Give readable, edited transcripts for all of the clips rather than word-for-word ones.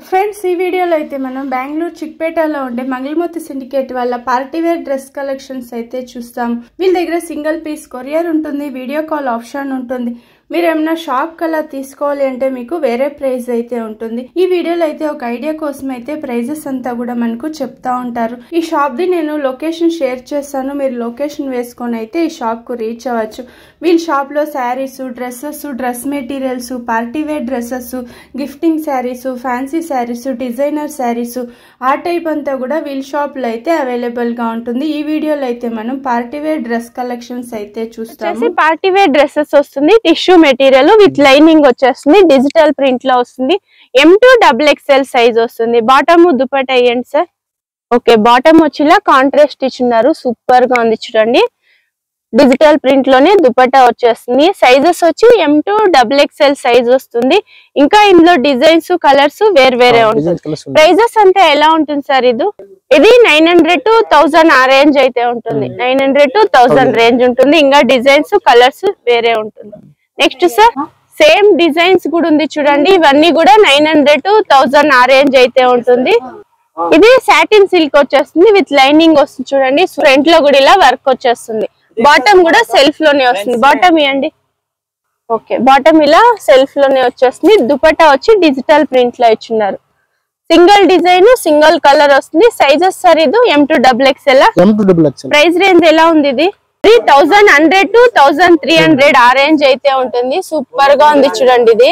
Friends ఈ వీడియోలో అయితే మనం బెంగళూరు చిక్పేటలో ఉండే మంగళమూర్తి సిండికేట్ వాళ్ళ పార్టీ వేర్ డ్రెస్ కలెక్షన్స్ అయితే చూస్తాం. వీళ్ళ దగ్గర సింగిల్ పీస్ కొరియర్ ఉంటుంది, వీడియో కాల్ ఆప్షన్ ఉంటుంది. మీరు ఏమైనా షాప్ కలా తీసుకోవాలి అంటే మీకు వేరే ప్రైస్ అయితే ఉంటుంది. ఈ వీడియోలో అయితే ఒక ఐడియా కోసం అయితే ప్రైజెస్ అంతా కూడా మనకు చెప్తా ఉంటారు. ఈ షాప్ ది నేను లొకేషన్ షేర్ చేస్తాను, మీరు లొకేషన్ వేసుకొని అయితే ఈ షాప్ కు రీచ్ అవ్వచ్చు. వీళ్ళ షాప్ లో saris, dresses, dress materials, party wear dresses, gifting saris, fancy saris, designer saris ఆ టైప్ అంతా కూడా వీళ్ళ షాప్ లో అయితే అవైలబుల్ గా ఉంటుంది. ఈ వీడియోలో అయితే మనం పార్టీ వేర్ డ్రెస్ కలెక్షన్స్ అయితే చూస్తాము. పార్టీ వేర్ డ్రెస్సెస్ వస్తుంది, టిష్యూ మెటీరియల్ విత్ లైనింగ్ వచ్చేస్తుంది, డిజిటల్ ప్రింట్ లో వస్తుంది, M2 XXL సైజ్ వస్తుంది. బాటమ్ దుపట్టా అయ్యండి సార్. ఓకే, బాటమ్ వచ్చేలా కాంట్రాస్ట్ ఇచ్చిన్నారు, సూపర్ గా ఉంది చూడండి. డిజిటల్ ప్రింట్ లోనే దుపట్టా వచ్చేస్తుంది. సైజెస్ వచ్చి M2 XXL సైజ్ వస్తుంది. ఇంకా ఇందులో డిజైన్స్, కలర్స్ వేరే ఉంటుంది. ప్రైజెస్ అంతా ఎలా ఉంటుంది సార్? ఇది 900 to 1000 ఆ రేంజ్ అయితే ఉంటుంది. 900 to 1000 రేంజ్ ఉంటుంది. ఇంకా డిజైన్స్, కలర్స్ వేరే ఉంటుంది. నెక్స్ట్ సార్, సేమ్ డిజైన్స్ కూడా ఉంది చూడండి. ఇవన్నీ కూడా 900 to 1000 ఆ రేంజ్ అయితే ఉంటుంది. ఇది సాటిన్ సిల్క్ వచ్చేస్తుంది, విత్ లైనింగ్ వస్తుంది చూడండి. ఫ్రంట్ లో కూడా ఇలా వర్క్ వచ్చేస్తుంది. బాటమ్ కూడా సెల్ఫ్ లోనే వస్తుంది. బాటమ్ ఇవ్వండి. ఓకే, బాటమ్ ఇలా సెల్ఫ్ లోనే వచ్చేస్తుంది. దుపట్టా వచ్చి డిజిటల్ ప్రింట్ లో ఇచ్చిన్నారు. సింగిల్ డిజైన్, సింగిల్ కలర్ వస్తుంది. సైజెస్ సార్ ఇది M2 XXL. ప్రైస్ రేంజ్ ఎలా ఉంది? ఇది 1100 to 1300 ఆ రేంజ్ అయితే ఉంటుంది. సూపర్ గా ఉంది చూడండి.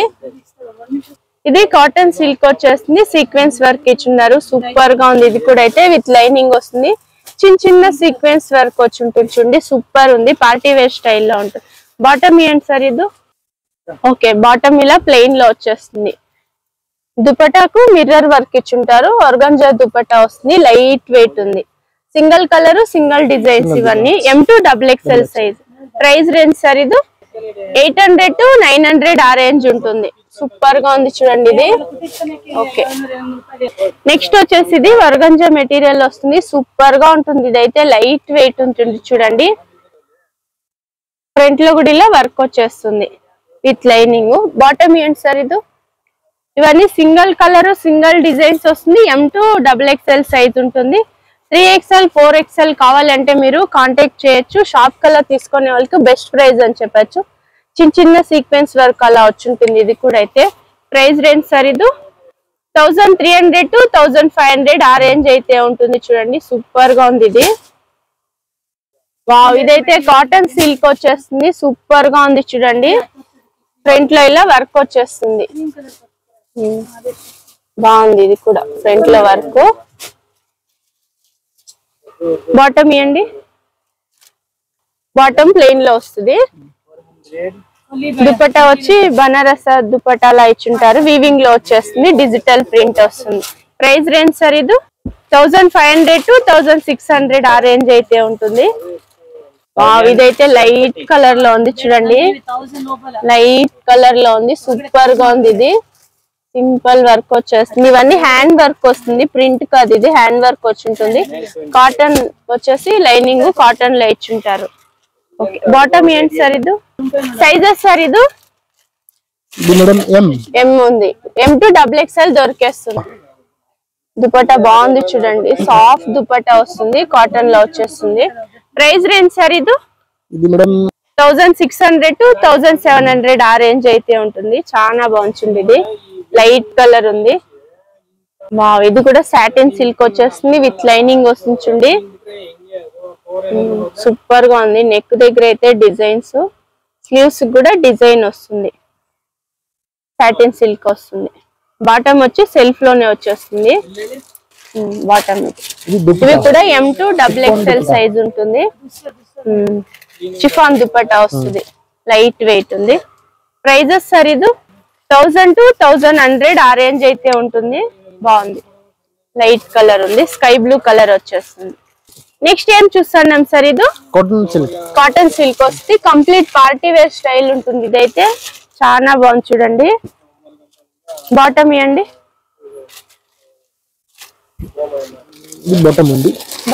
ఇది కాటన్ సిల్క్ వచ్చేస్తుంది, సీక్వెన్స్ వర్క్ ఇచ్చిన్నారు. సూపర్ గా ఉంది. ఇది కూడా అయితే విత్ లైనింగ్ వస్తుంది. చిన్న సీక్వెన్స్ వర్క్ వచ్చి ఉంటుంది చూడండి. సూపర్ ఉంది, పార్టీ వేర్ స్టైల్లో ఉంటుంది. బాటమ్ ఏంటి సార్ ఇది? ఓకే, బాటమ్ ఇలా ప్లెయిన్ లో వచ్చేస్తుంది. దుపటాకు మిర్రర్ వర్క్ ఇచ్చుంటారు. ఆర్గాంజా దుపట్టా వస్తుంది, లైట్ వెయిట్ ఉంది. సింగిల్ కలర్, సింగిల్ డిజైన్స్ ఇవన్నీ. M2 XXL size. Price range sir ఇది 800 to 900 ఆ రేంజ్ ఉంటుంది. సూపర్ గా ఉంది చూడండి ఇది. ఓకే, నెక్స్ట్ వచ్చేసి ఇది ఆర్గాంజా మెటీరియల్ వస్తుంది. సూపర్ గా ఉంటుంది. ఇదైతే లైట్ వెయిట్ ఉంటుంది చూడండి. ఫ్రంట్ లో కూడా ఇలా వర్క్ వచ్చేస్తుంది విత్ లైనింగ్. బాటమ్ ఏంటి సార్ ఇది? ఇవన్నీ సింగిల్ కలర్, సింగిల్ డిజైన్స్ వస్తుంది. M2 XXL సైజ్ ఉంటుంది. 3XL 4XL కావాలంటే మీరు కాంటాక్ట్ చేయొచ్చు. షాప్ కల్లా తీసుకునే వాళ్ళకి బెస్ట్ ప్రైస్ అని చెప్పచ్చు. చిన్న సీక్వెన్స్ వర్క్ అలా వచ్చుంటుంది. ఇది కూడా అయితే ప్రైస్ రేంజ్ సార్ ఇది 1300 to 1500 ఆ రేంజ్ అయితే ఉంటుంది చూడండి. సూపర్ గా ఉంది ఇది. వావ్, ఇదైతే కాటన్ సిల్క్ వచ్చేస్తుంది. సూపర్ గా ఉంది చూడండి. ఫ్రంట్ లో ఇలా వర్క్ వచ్చేస్తుంది. బాగుంది ఇది కూడా, ఫ్రంట్ లో వర్క్. బాటమ్ ఇవ్వండి. బాటమ్ ప్లెయిన్ లో వస్తుంది. దుపట్టా వచ్చి బనారస్ దుపట్టా అలా ఇచ్చుంటారు. వీవింగ్ లో వచ్చేస్తుంది, డిజిటల్ ప్రింట్ వస్తుంది. ప్రైస్ రేంజ్ సార్ ఇది 1500 to 1600 ఆ రేంజ్ అయితే ఉంటుంది. ఇదైతే లైట్ కలర్ లో ఉంది చూడండి. లైట్ కలర్ లో ఉంది, సూపర్ గా ఉంది. ఇది సింపుల్ వర్క్ వచ్చేస్తుంది. ఇవన్నీ హ్యాండ్ వర్క్ వస్తుంది, ప్రింట్ కాదు. ఇది హ్యాండ్ వర్క్ వచ్చి ఉంటుంది. కాటన్ వచ్చేసి లైనింగ్ కాటన్ లో ఇచ్చుంటారు. ఓకే, బాటమ్ ఏంటి సార్ ఇది? సైజెస్ సార్ ఇది M ఉంది. M2 XXL దొరికేస్తుంది. దుపట్టా బాగుంది చూడండి. సాఫ్ట్ దుపట్టా వస్తుంది, కాటన్ లో వచ్చేస్తుంది. ప్రైస్ రేంజ్ సార్ ఇది 1600 to 1700 ఆ రేంజ్ అయితే ఉంటుంది. చాలా బాగుంటుంది. ఇది లైట్ కలర్ ఉంది. ఇది కూడా సాటిన్ సిల్క్ వచ్చేస్తుంది, విత్ లైనింగ్ వస్తుంది చూడండి. సూపర్ గా ఉంది. నెక్ దగ్గర అయితే డిజైన్స్, స్లీవ్స్ కూడా డిజైన్ వస్తుంది. సాటిన్ సిల్క్ వస్తుంది. బాటమ్ వచ్చి సెల్ఫ్ లోనే వచ్చేస్తుంది. బాటమ్ ఇవి కూడా M2 XXL సైజ్ ఉంటుంది. షిఫాన్ దుపట్టా వస్తుంది, లైట్ వెయిట్ ఉంది. ప్రైజెస్ సార్ ఇది 1000 to 1100 ఆ రేంజ్ అయితే ఉంటుంది. బాగుంది, లైట్ కలర్ ఉంది, స్కై బ్లూ కలర్ వచ్చేస్తుంది. నెక్స్ట్ ఏం చూస్తున్నాం సార్? ఇది కాటన్ సిల్క్ వస్తుంది, కంప్లీట్ పార్టీ వేర్ స్టైల్ ఉంటుంది. ఇదైతే చాలా బాగుంది చూడండి. బాటమ్ ఇవ్వండి.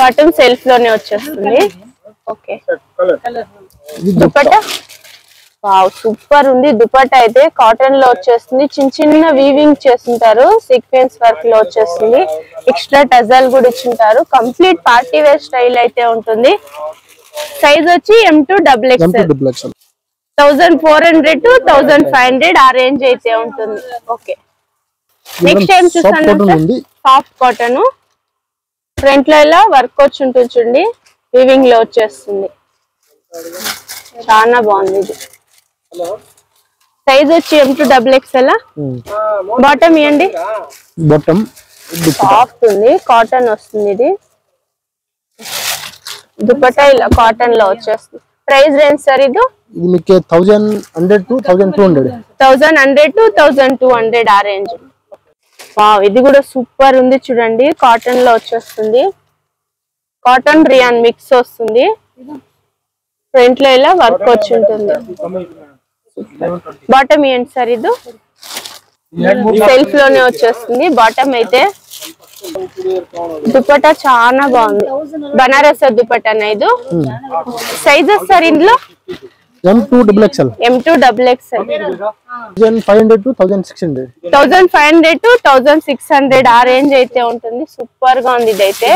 బాటమ్ సెల్ఫ్ లోనే వచ్చేస్తుంది. ఓకే, దుపట్టా వావ్ సూపర్ ఉంది. దుపట్టా అయితే కాటన్ లో వచ్చేస్తుంది. చిన్న చిన్న వీవింగ్ చేస్తుంటారు, సీక్వెన్స్ వర్క్ లో వచ్చేస్తుంది. ఎక్స్ట్రా టజల్ కూడా ఇచ్చింటారు. కంప్లీట్ పార్టీ వేర్ స్టైల్ అయితే ఉంటుంది. సైజ్ వచ్చి M2 XXL 1400 to 1500 ఆ రేంజ్ అయితే ఉంటుంది. ఓకే నెక్స్ట్ టైం చూసాను సాఫ్ట్ కాటన్. ఫ్రంట్ లో ఇలా వర్క్ వచ్చి ఉంటుంది చూడండి, వీవింగ్ లో వచ్చేస్తుంది. చాలా బాగుంది ఇది. సైజ్ వచ్చి M2 XXL. బాటమ్ ఇవ్వండి. బాటమ్ సాఫ్ట్ ఉంది, కాటన్ వస్తుంది. ఇది దుపట్టా ఇలా కాటన్ లో వచ్చేస్తుంది. ప్రైస్ రేంజ్ సార్ ఇది మీకు 1100 to 1200. 1100 to 1200 ఆ రేంజ్. వావ్ ఇది కూడా సూపర్ ఉంది చూడండి, కాటన్ లో వచ్చేస్తుంది. కాటన్ రియాన్ మిక్స్ వస్తుంది. ఫ్రంట్ లో ఇలా వర్క్ వచ్చి ఉంటుంది. బాటమ్ ఏంటి సార్ ఇది సెల్ఫ్ లోనే వచ్చేస్తుంది. బాటమ్ అయితే దుపట్టా చాలా బాగుంది. బనారస్ దుపట్టా ఇది. సైజెస్ సార్ ఇందులో M2 XXL 1500 to 1600. 1500 to 1600 ఆ రేంజ్ అయితే ఉంటుంది. సూపర్ గా ఉంది ఇదైతే.